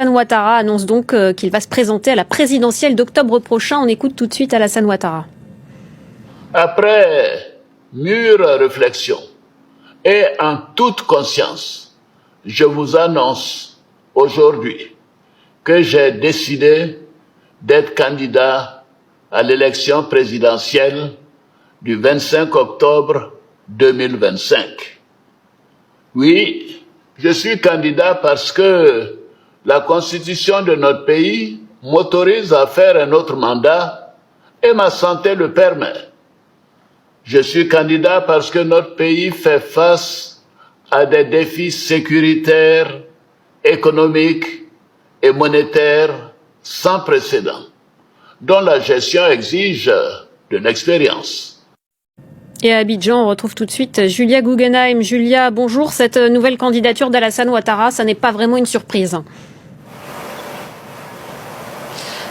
Alassane Ouattara annonce donc qu'il va se présenter à la présidentielle d'octobre prochain. On écoute tout de suite Alassane Ouattara. Après mûre réflexion et en toute conscience, je vous annonce aujourd'hui que j'ai décidé d'être candidat à l'élection présidentielle du 25 octobre 2025. Oui, je suis candidat parce que la Constitution de notre pays m'autorise à faire un autre mandat et ma santé le permet. Je suis candidat parce que notre pays fait face à des défis sécuritaires, économiques et monétaires sans précédent, dont la gestion exige de l'expérience. Et à Abidjan, on retrouve tout de suite Julia Guggenheim. Julia, bonjour. Cette nouvelle candidature d'Alassane Ouattara, ça n'est pas vraiment une surprise.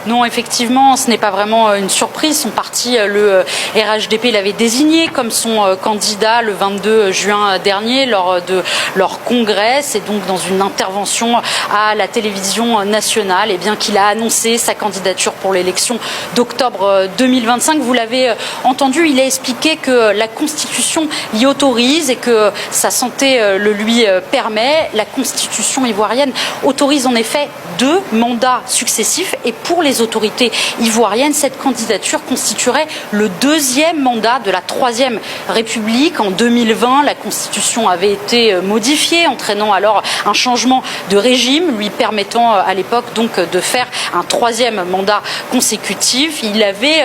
Non, effectivement, ce n'est pas vraiment une surprise. Son parti, le RHDP, l'avait désigné comme son candidat le 22 juin dernier lors de leur congrès. C'est donc dans une intervention à la télévision nationale qu'il a annoncé sa candidature pour l'élection d'octobre 2025. Vous l'avez entendu, il a expliqué que la Constitution l'y autorise et que sa santé le lui permet. La Constitution ivoirienne autorise en effet 2 mandats successifs et pour les autorités ivoiriennes, cette candidature constituerait le 2e mandat de la 3e République. En 2020, la Constitution avait été modifiée, entraînant alors un changement de régime, lui permettant à l'époque donc de faire un 3e mandat consécutif. Il avait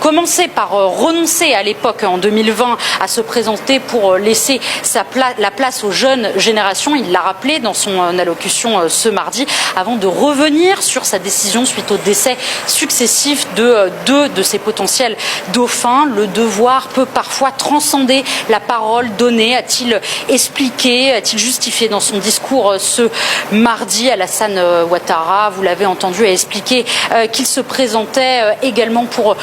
commencé par renoncer à l'époque, en 2020, à se présenter pour laisser la place aux jeunes générations. Il l'a rappelé dans son allocution ce mardi, avant de revenir sur sa décision suite au décès successifs de 2 de ses potentiels dauphins. Le devoir peut parfois transcender la parole donnée, a-t-il expliqué, a-t-il justifié dans son discours ce mardi. Alassane Ouattara, vous l'avez entendu, a expliqué qu'il se présentait également pour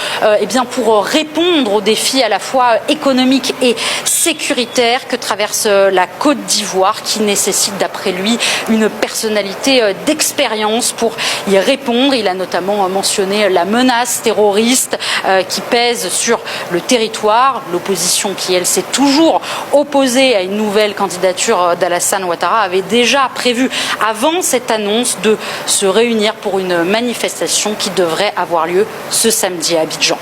répondre aux défis à la fois économiques et sécuritaires que traverse la Côte d'Ivoire, qui nécessite d'après lui une personnalité d'expérience pour y répondre. Il a notamment mentionné la menace terroriste qui pèse sur le territoire. L'opposition qui, elle, s'est toujours opposée à une nouvelle candidature d'Alassane Ouattara avait déjà prévu, avant cette annonce, de se réunir pour une manifestation qui devrait avoir lieu ce samedi à Abidjan.